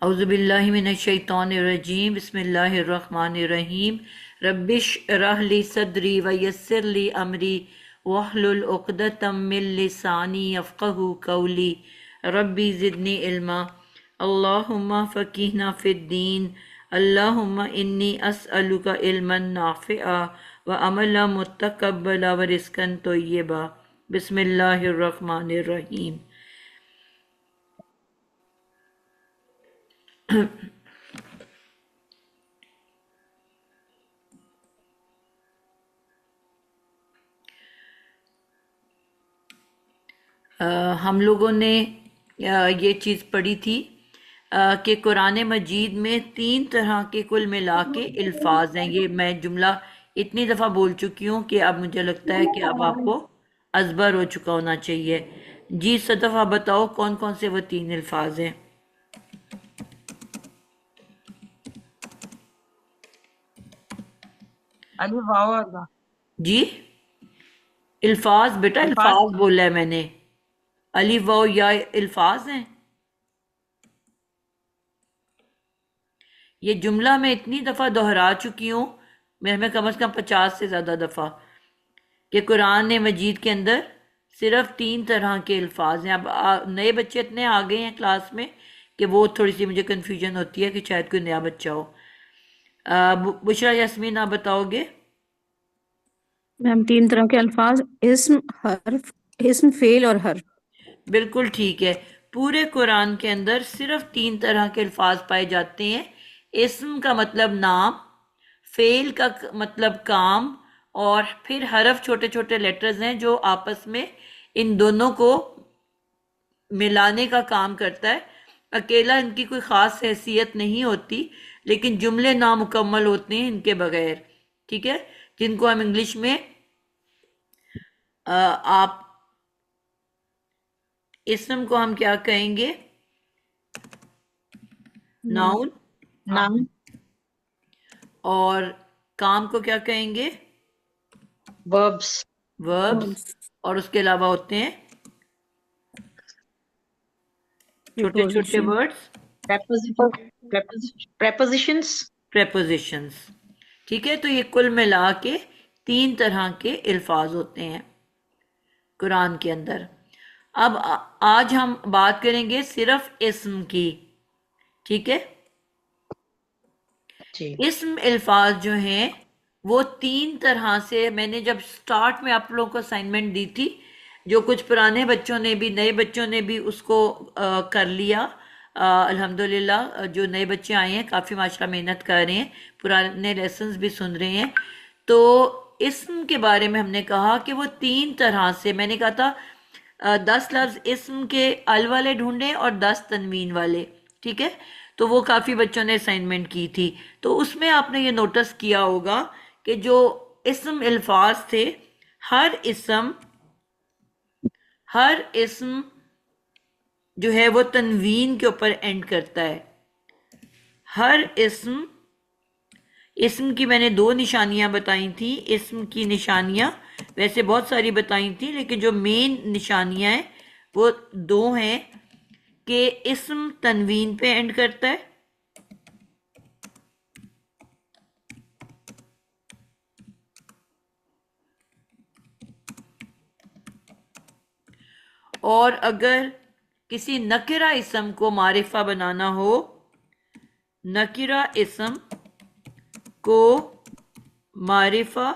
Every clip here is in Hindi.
औज़ुबिल्लाहि मिनश्शैतानिर्रजीम बिस्मिल्लाहिर्रहमानिर्रहीम रब्बिश्रह ली सदरी व यस्सिर ली अमरी वहलुल उक़दतम मिन लिसानी यफ़क़हू क़ौली रब्बी ज़िदनी इल्मा अल्लाहुम्मा फ़क़िहना फ़िद्दीन अल्लाहुम्मा इन्नी अस्अलुका इल्मन नाफ़िआ व अमलन मुतक़ब्बला व रिज़्क़न तय्यबा बिस्मिल्लाहिर्रहमानिर्रहीम। हम लोगों ने ये चीज़ पढ़ी थी कि कुरान मजीद में 3 तरह के कुल मिला के अल्फाज हैं। ये मैं जुमला इतनी दफ़ा बोल चुकी हूँ कि अब मुझे लगता है कि अब आपको अज़बर हो चुका होना चाहिए। जी सदफ़, आप बताओ कौन कौन से वो 3 अल्फाज हैं। अली वाह अल्लाह। जी, अल्फाज बेटा, अल्फाज। अल्फाज बोला है मैंने। अलिफ वाओ या अल्फाज हैं। ये जुमला मैं इतनी दफ़ा दोहरा चुकी हूँ, मैं कम से कम 50 से ज़्यादा दफ़ा, कि कुरान मजीद के अंदर सिर्फ 3 तरह के अल्फाज हैं। अब नए बच्चे इतने आ गए हैं क्लास में कि वो थोड़ी सी मुझे कन्फ्यूजन होती है कि शायद कोई नया बच्चा हो। बुशरा यास्मीन, आप बताओगे? मैम 3 तरह के अल्फाज, इस्म, हर्फ, इस्म, फेल और हर्फ। बिल्कुल ठीक है। पूरे कुरान के अंदर सिर्फ 3 तरह के अल्फाज पाए जाते हैं। इस्म का मतलब नाम, फेल का मतलब काम, और फिर हरफ छोटे छोटे लेटर्स हैं जो आपस में इन दोनों को मिलाने का काम करता है। अकेला इनकी कोई ख़ास हैसियत नहीं होती, लेकिन जुमले नामुकम्मल होते हैं इनके बगैर। ठीक है, जिनको हम इंग्लिश में आप इसम को हम क्या कहेंगे? नाउन। नाउन। नाम। और काम को क्या कहेंगे? वर्ब्स। वर्ब्स। और उसके अलावा होते हैं छोटे छोटे प्रीपोजिशन। Words, prepositions। प्रेपोजिशंस। ठीक है, तो ये कुल मिला के 3 तरह के अल्फाज होते हैं कुरान के अंदर। अब आज हम बात करेंगे सिर्फ इस्म की। ठीक है, जी। इस्म अल्फाज जो हैं वो 3 तरह से, मैंने जब स्टार्ट में आप लोगों को असाइनमेंट दी थी, जो कुछ पुराने बच्चों ने भी, नए बच्चों ने भी उसको कर लिया। अल्हम्दुलिल्लाह, जो नए बच्चे आए हैं काफ़ी माशाल्लाह मेहनत कर रहे हैं, पुराने लेसन्स भी सुन रहे हैं। तो इस्म के बारे में हमने कहा कि वो 3 तरह से, मैंने कहा था 10 लफ्ज इस्म के अल वाले ढूंढें और 10 तनवीन वाले। ठीक है, तो वो काफ़ी बच्चों ने असाइनमेंट की थी। तो उसमें आपने ये नोटिस किया होगा कि जो इस्म अल्फाज थे, हर इस्म हर इस्म जो है वो तनवीन के ऊपर एंड करता है। हर इस्म इस्म की मैंने 2 निशानियां बताई थी। इस्म की निशानियां वैसे बहुत सारी बताई थी, लेकिन जो मेन निशानियां हैं वो 2 हैं कि इस्म तनवीन पे एंड करता है, और अगर किसी नकिरा इस्म को मारिफा बनाना हो, नकिरा इस्म को मारिफा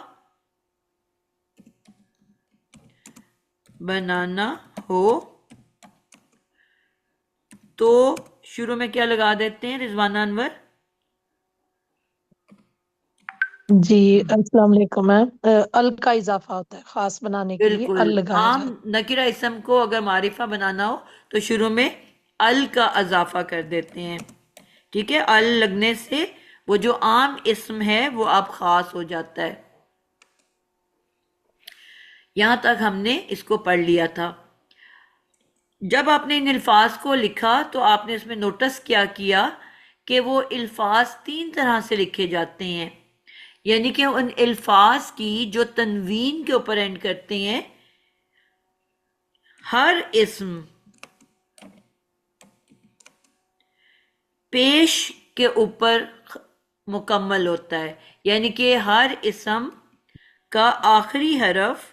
बनाना हो तो शुरू में क्या लगा देते हैं रिजवाना अनवर? जी अस्सलाम वालेकुम मैम। अल का इजाफा होता है, खास बनाने के लिए बिल्कुल, अल लगाया आम जाता नकिरा इस्म को अगर मारिफा बनाना हो तो शुरू में अल का इजाफा कर देते हैं। ठीक है, अल लगने से वो जो आम इस्म है वो अब खास हो जाता है। यहां तक हमने इसको पढ़ लिया था। जब आपने इन अल्फाज को लिखा तो आपने इसमें नोटिस क्या किया कि वो अल्फाज 3 तरह से लिखे जाते हैं। यानी कि उन अल्फाज की जो तनवीन के ऊपर एंड करते हैं, हर इस्म पेश के ऊपर मुकम्मल होता है, यानी कि हर इसम का आखिरी हरफ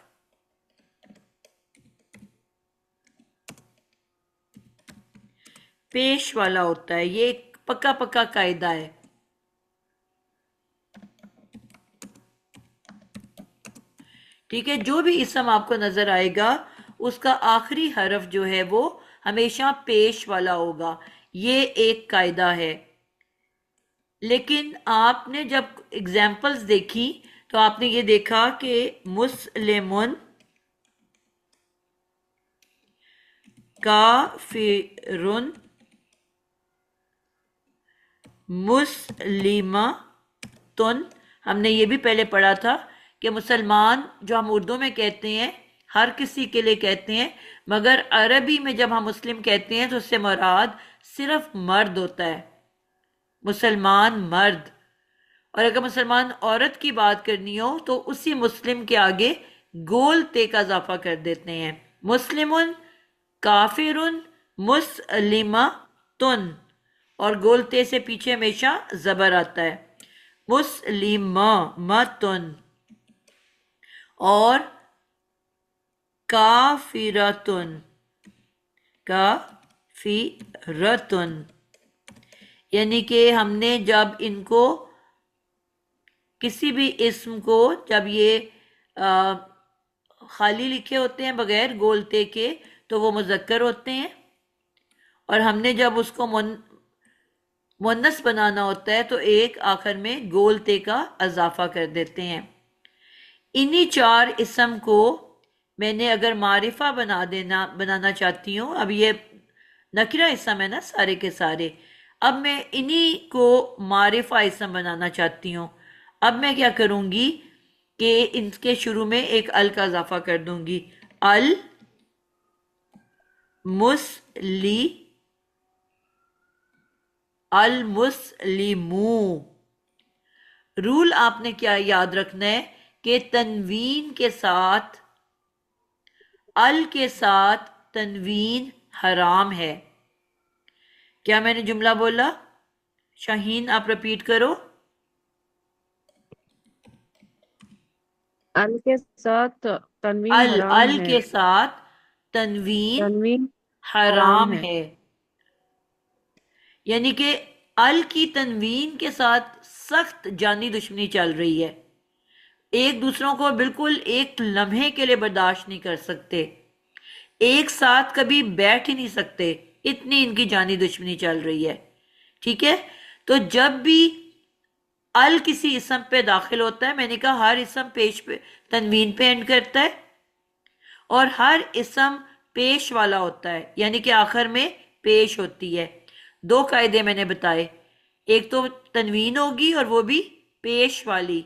पेश वाला होता है। ये एक पक्का पक्का कायदा है। ठीक है, जो भी इसम आपको नजर आएगा उसका आखिरी हरफ जो है वो हमेशा पेश वाला होगा। ये एक कायदा है। लेकिन आपने जब एग्जाम्पल्स देखी तो आपने ये देखा कि मुस्लिमुन, काफिरुन, मुस्लिमातुन। हमने ये भी पहले पढ़ा था कि मुसलमान जो हम उर्दू में कहते हैं हर किसी के लिए कहते हैं, मगर अरबी में जब हम मुस्लिम कहते हैं तो उससे मुराद सिर्फ मर्द होता है, मुसलमान मर्द। और अगर मुसलमान औरत की बात करनी हो तो उसी मुस्लिम के आगे गोल ते का इजाफा कर देते हैं। मुस्लिमुन, काफिरुन, मुस्लिमातुन, और गोल ते से पीछे हमेशा जबर आता है। मुस्लिमा मतुन और काफिरतुन, काफिरतुन। यानी कि हमने जब इनको किसी भी इस्म को जब ये खाली लिखे होते हैं बगैर गोलते के तो वो मुजक्कर होते हैं, और हमने जब उसको मुन्नस बनाना होता है तो एक आखिर में गोलते का इजाफा कर देते हैं। इन्हीं चार इस्म को मैंने अगर मारिफा बनाना चाहती हूँ, अब ये नकिरा इस्म है ना सारे के सारे, अब मैं इन्हीं को मारिफा इस्म बनाना चाहती हूँ। अब मैं क्या करूंगी कि इनके शुरू में एक अल का इजाफा कर दूंगी। अल मुस्ली, अल मुस्लिमू। रूल आपने क्या याद रखना है कि तनवीन के साथ, अल के साथ तनवीन हराम है। क्या मैंने जुमला बोला? शाहीन आप रिपीट करो। अल के साथ तनवीन अल हराम अल है। के साथ तनवीन तनवीन हराम हराम है। है, यानी कि अल की तनवीन के साथ सख्त जानी दुश्मनी चल रही है। एक दूसरों को बिल्कुल एक लम्हे के लिए बर्दाश्त नहीं कर सकते, एक साथ कभी बैठ ही नहीं सकते, इतनी इनकी जानी दुश्मनी चल रही है। ठीक है, तो जब भी अल किसी इसम पे दाखिल होता है, मैंने कहा हर इसम पेश पे तनवीन पे एंड करता है, और हर इसम पेश वाला होता है, यानी कि आखिर में पेश होती है। दो कायदे मैंने बताए, एक तो तनवीन होगी और वो भी पेश वाली।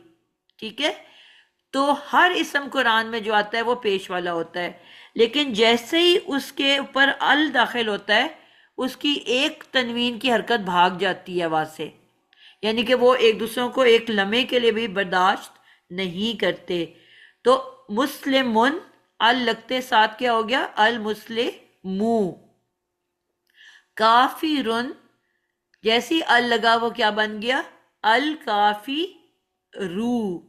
ठीक है, तो हर इसम कुरान में जो आता है वो पेश वाला होता है, लेकिन जैसे ही उसके ऊपर अल दाखिल होता है उसकी एक तनवीन की हरकत भाग जाती है आवाज से, यानी कि वो एक दूसरों को एक लम्हे के लिए भी बर्दाश्त नहीं करते। तो मुस्लिमुन अल लगते साथ क्या हो गया? अल मुस्लिमू। काफिरुन जैसी अल लगा वो क्या बन गया? अल काफी रू।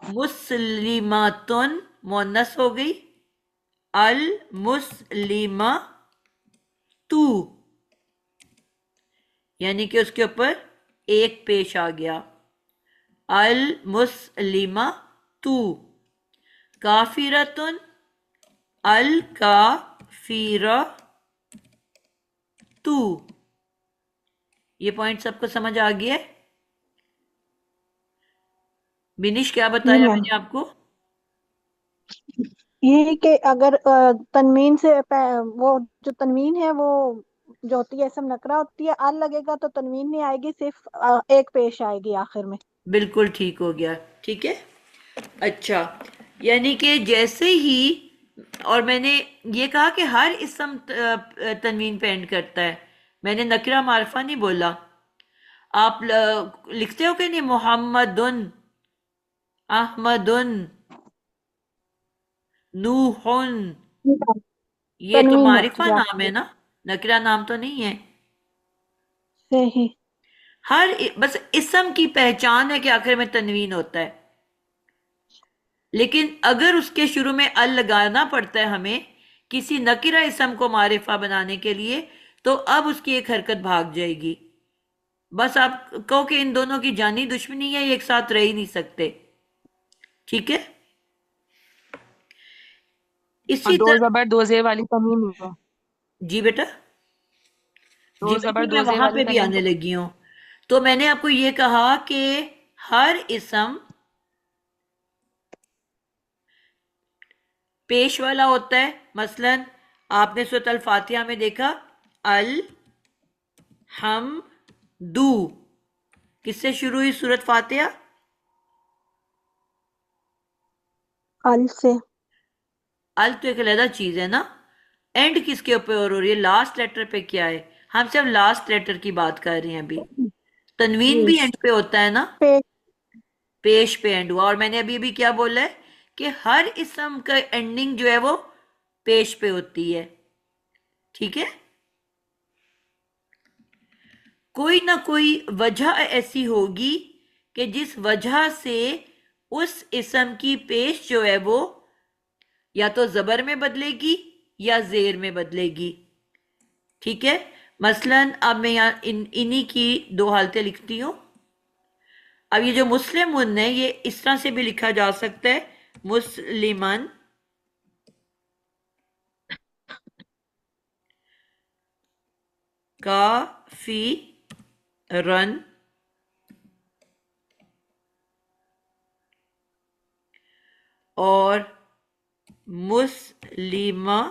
मुस्लिमातुन मुन्नस हो गई, अल मुस्लिमा तू, यानी कि उसके ऊपर एक पेश आ गया। अल मुस्लिमा तू। काफिरतुन, अल काफिरा तू। ये पॉइंट सबको समझ आ गया है? बिनिश क्या जी बताया मैम, मैंने आपको? ये कि अगर तनवीन से वो जो तनवीन है वो जो होती है इसम नकरा होती है, अल लगेगा तो तनवीन नहीं आएगी, सिर्फ एक पेश आएगी आखिर में। बिल्कुल ठीक हो गया। ठीक है, अच्छा, यानी कि जैसे ही, और मैंने ये कहा कि हर इसम तनवीन पे एंड करता है, मैंने नकरा मारफा नहीं बोला। आप लिखते हो कि नहीं? मोहम्मदुन, अहमदुन, नूहुन, ये तो तनवीन है मारिफा जी नाम है ना, नकरा नाम तो नहीं है। सही। बस इसम की पहचान है कि आखिर में तनवीन होता है, लेकिन अगर उसके शुरू में अल लगाना पड़ता है हमें किसी नकिरा इसम को मारिफा बनाने के लिए, तो अब उसकी एक हरकत भाग जाएगी। बस आप कहो कि इन दोनों की जानी दुश्मनी है, ये एक साथ रह ही नहीं सकते। ठीक है, और इसी दो तरह। जबर दो जेर वाली तनवीन है। जी बेटा, जी दो जबर बिल्कुल, मैं दो जेर वहां वाली पे भी तनवीन आने को। लगी हूं। तो मैंने आपको ये कहा कि हर इसम पेश वाला होता है। मसलन आपने सूरत अल फातिहा में देखा, अल हम दू, किससे शुरू हुई सूरत फातिहा? अल से। अल तो एक अलग चीज है ना। एंड किसके ऊपर हो रही है? लास्ट लेटर पे क्या है? हम सिर्फ लास्ट लेटर की बात कर रहे हैं अभी। तनवीन भी यस। एंड पे होता है ना, पे। पेश पे एंड हुआ। और मैंने अभी अभी क्या बोला है कि हर इसम का एंडिंग जो है वो पेश पे होती है। ठीक है, कोई ना कोई वजह ऐसी होगी कि जिस वजह से उस इसम की पेश जो है वो या तो जबर में बदलेगी या जेर में बदलेगी। ठीक है, मसलन अब मैं यहाँ इन्हीं की दो हालतें लिखती हूं। अब ये जो मुस्लिम है, ये इस तरह से भी लिखा जा सकता है, मुस्लिमन, काफी रन, और मुस्लिमा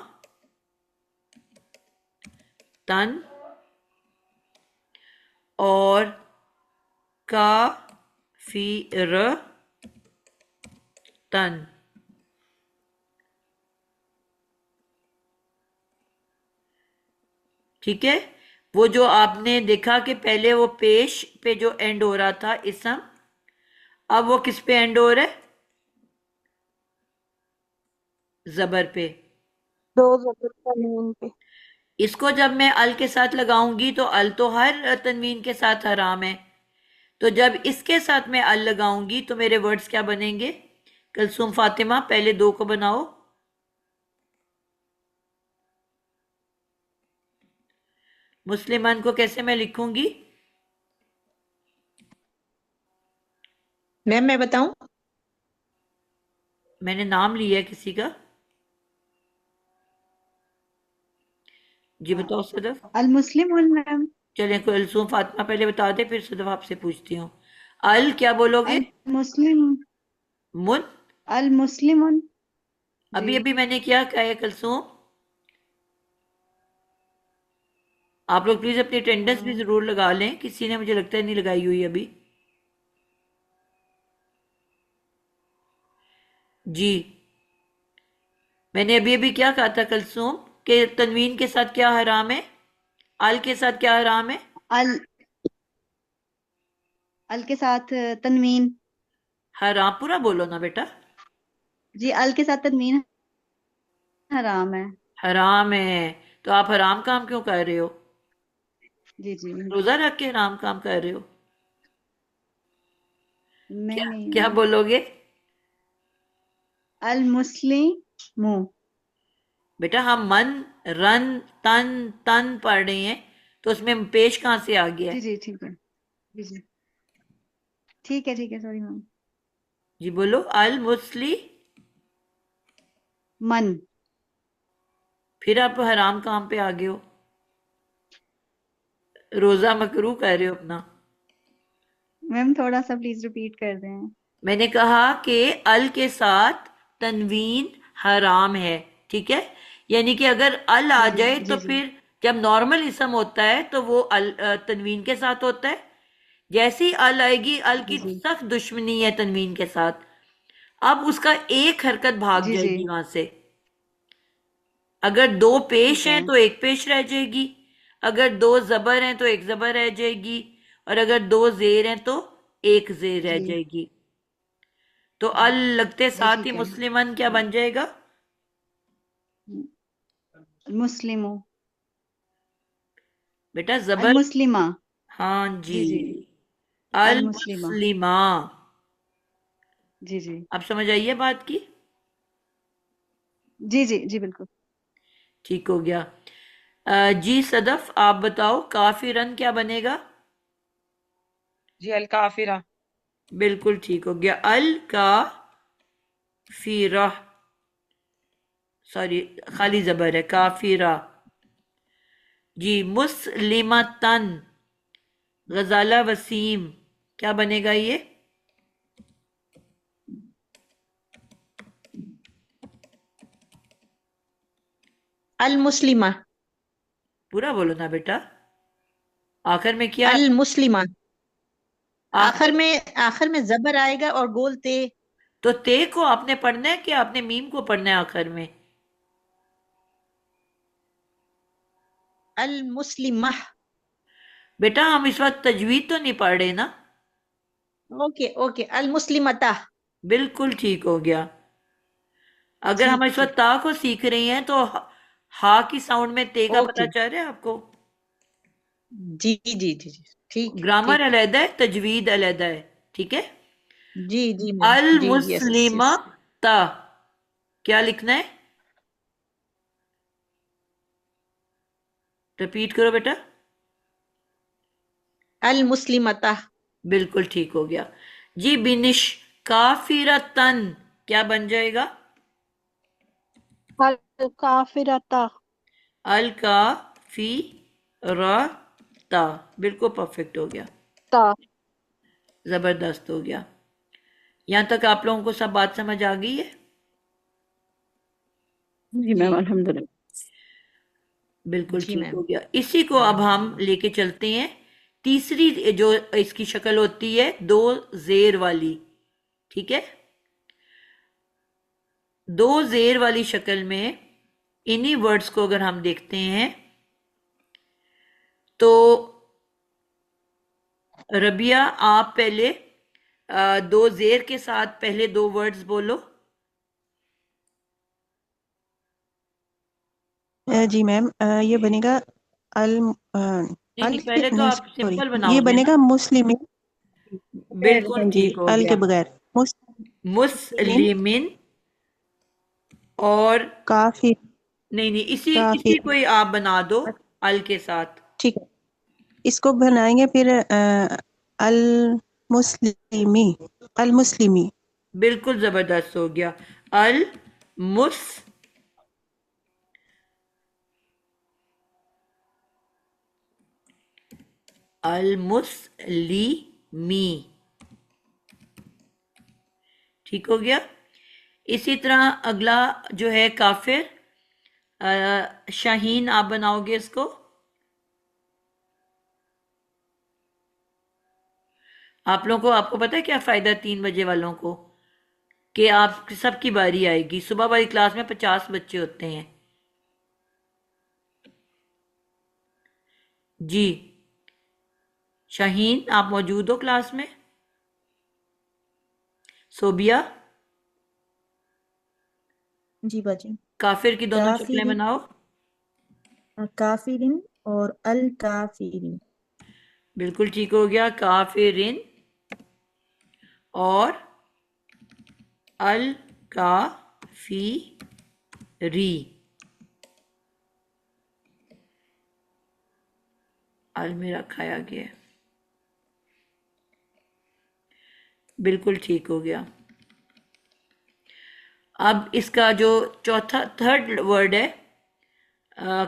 तन, और काफिर तन। ठीक है, वो जो आपने देखा कि पहले वो पेश पे जो एंड हो रहा था इसम, अब वो किस पे एंड हो रहा है? जबर पे। दो जबर तनवीन पे। इसको जब मैं अल के साथ लगाऊंगी तो अल तो हर तनवीन के साथ हराम है, तो जब इसके साथ मैं अल लगाऊंगी तो मेरे वर्ड्स क्या बनेंगे? कलसूम फातिमा, पहले दो को बनाओ। मुस्लिमान को कैसे मैं लिखूंगी? मैम मैं बताऊं? मैंने नाम लिया है किसी का। जी बताओ सदफ। अल मुस्लिम मैम। चलिए, कलसूम फातिमा पहले बता दे, फिर सदफ आपसे पूछती हूँ। अल क्या बोलोगे? अल मुस्लिम। मुन। अल मुस्लिम जी। अभी अभी मैंने क्या कहा है कलसूम? आप लोग प्लीज अपनी अटेंडेंस भी जरूर लगा लें, किसी ने मुझे लगता है नहीं लगाई हुई अभी। जी, मैंने अभी अभी क्या कहा था कलसूम, कि तनवीन के साथ क्या हराम है, अल के साथ क्या हराम है? अल अल के साथ तनवीन। हराम पूरा बोलो ना बेटा। जी अल के साथ तनवीन हराम है। हराम है, तो आप हराम काम क्यों कर रहे हो? जी जी। रोजा रख के हराम काम कर रहे हो? नहीं क्या नहीं क्या नहीं। बोलोगे? अल मुस्लिम। बेटा हम मन, रन, तन, तन पढ़ रहे हैं, तो उसमें पेश कहाँ से आ गया जी है? जी ठीक है। जी जी ठीक है सॉरी मैम। जी बोलो, अल मुस्ली। मन। फिर आप हराम काम पे आ गए हो, रोजा मकरू कर रहे हो अपना। मैम थोड़ा सा प्लीज रिपीट कर दें। मैंने कहा कि अल के साथ तनवीन हराम है। ठीक है, यानी कि अगर अल आ जी जी जाए तो जी जी फिर जब नॉर्मल इसम होता है तो वो तनवीन के साथ होता है। जैसे ही अल आएगी, अल जी की जी सख्त दुश्मनी है तनवीन के साथ, अब उसका एक हरकत भाग जी जी जाएगी वहां से। अगर दो पेश ठीक है। हैं तो एक पेश रह जाएगी, अगर दो जबर हैं तो एक जबर रह जाएगी, और अगर दो जेर हैं तो एक जेर रह जी जाएगी। तो अल लगते जी साथ ही ठीक है। मुस्लिमन क्या बन जाएगा? मुस्लिमो। बेटा अल जबर। मुस्लिमा। हाँ जी, जी जी अल अल मुस्लिमा। मुस्लिमा। जी जी अब समझ आई है बात की? जी जी जी बिल्कुल। ठीक हो गया। जी सदफ, आप बताओ काफी रन क्या बनेगा? जी अल काफिरा। बिल्कुल ठीक हो गया। अल का फीरा, सॉरी खाली जबर है, काफिरा। जी मुस्लिमतन, गजाला वसीम, क्या बनेगा ये? अल मुस्लिमा। पूरा बोलो ना बेटा, आखिर में क्या? अल मुस्लिमा। आखिर आखिर में जबर आएगा और गोल ते। तो ते को आपने पढ़ना है कि आपने मीम को पढ़ना है आखिर में? अल मुस्लिमा। बेटा हम इस वक्त तजवीद तो नहीं पढ़ रहे ना? ओके ओके, अल मुस्लिमता। बिल्कुल ठीक हो गया। अगर हम ठीक इस वक्त ठीक। ता को सीख रही हैं तो हा की साउंड में ते का पता ओके। चल रहा है आपको? जी जी जी जी। ठीक है ग्रामर ठीक है। अलहदा है, तजवीद अलहदा है, ठीक है। जी जी मैम। अल जी यस मुस्लिमा यस। ता, क्या लिखना है? रिपीट करो बेटा। अल मुस्लिमता। बिल्कुल ठीक हो गया। जी बिनिश, काफिरतन क्या बन जाएगा? अल काफिरता। अल का फी रा ता, बिल्कुल परफेक्ट हो गया, ता। जबरदस्त हो गया। यहां तक आप लोगों को सब बात समझ आ गई है? जी मैम, अल्हम्दुलिल्लाह। बिल्कुल जी ठीक मैम। हो गया। इसी को अब हम लेके चलते हैं तीसरी जो इसकी शक्ल होती है, दो जेर वाली, ठीक है। दो जेर वाली शक्ल में इन्हीं वर्ड्स को अगर हम देखते हैं तो रबिया आप पहले दो जेर के साथ पहले दो वर्ड्स बोलो। जी मैम, ये बनेगा अल नहीं अल नहीं, के पहले तो नहीं आप सॉरी, सिंपल ये बनाओगे ना। बनेगा मुस्लिम। बिल्कुल हाँ जी, ठीक हो अल के गया। बगैर मुस्लिम। मुस्लिमिन, और काफिर। नहीं नहीं, इसी इसी काफिर। को ही आप बना दो अल के साथ। ठीक है, इसको बनाएंगे फिर अल मुस्लिमी। अल मुस्लिमी। बिल्कुल जबरदस्त हो गया। अल मुस अल मुस्लिमी, ठीक हो गया। इसी तरह अगला जो है काफिर, शाहीन आप बनाओगे इसको। आप लोगों को, आपको पता है क्या फायदा 3 बजे वालों को, कि आप सबकी बारी आएगी। सुबह वाली क्लास में 50 बच्चे होते हैं। जी शाहीन, आप मौजूद हो क्लास में? सोबिया, जी बाजी। काफिर की दोनों शक्लें काफिरिन। बनाओ। काफिरिन और अल काफिरिन। बिल्कुल ठीक हो गया। काफिरिन और अल काफिरी, अल में रखा गया है। बिल्कुल ठीक हो गया। अब इसका जो चौथा थर्ड वर्ड है,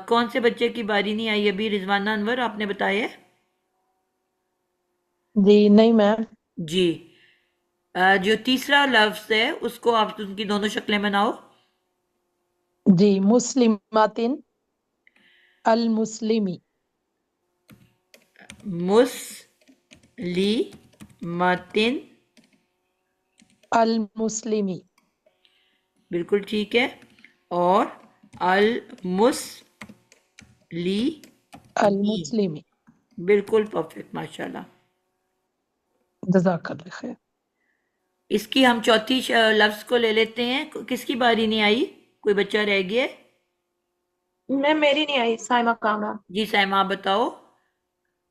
कौन से बच्चे की बारी नहीं आई अभी? रिजवाना अनवर, आपने बताया है? जी नहीं मैम। जी जो तीसरा लफ्ज है उसको आप उनकी दोनों शक्लें बनाओ। जी मुस्लिमातिन अल मुस्लिमी। मुस्लिमतिन, अल मुस्लिमी। बिल्कुल ठीक है। और अल अल मुस्लिमी, मुस्लिमी। बिल्कुल परफेक्ट, माशाल्लाह। जज़ाकल्लाह खैर। इसकी हम चौथी लफ्ज को ले लेते हैं। किसकी बारी नहीं आई? कोई बच्चा रह गया है? मैम मेरी नहीं आई, साइमा कामरा। जी साइमा, आप बताओ।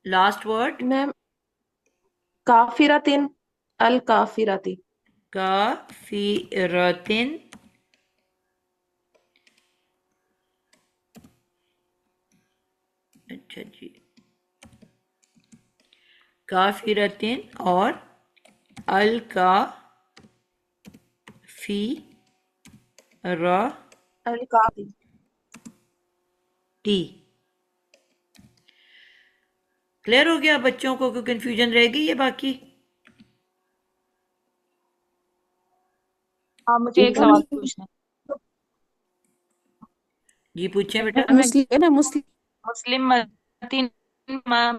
लास्ट वर्ड मैम काफिरतिन, अल काफिरती। काफिरतिन, अच्छा जी, काफिरतिन और अल का फी र अल काफी। टी। क्लियर हो गया बच्चों को? कोई कंफ्यूजन रह गई है बाकी? हाँ, मुझे एक सवाल पूछना है। जी पूछें बेटा। मुस्लिम है ना, मुस्लिम। मुस्लिम मतीन मैम,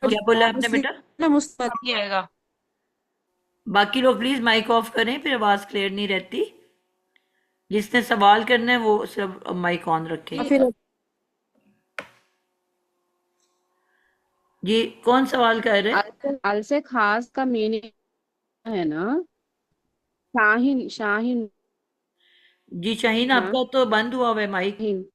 क्या बोला आपने मुस्लिम बेटा? ना, मुस्लिम। ही आएगा। बाकी लोग प्लीज माइक ऑफ करें, फिर आवाज क्लियर नहीं रहती। जिसने सवाल करना है वो सब माइक ऑन रखें। फिर जी कौन सवाल कर रहे हैं? अल से खास का मीनिंग है ना, शाहीन, शाहीन, जी शाहीन, आपका तो बंद हुआ हुआ है माइक। शाहीन।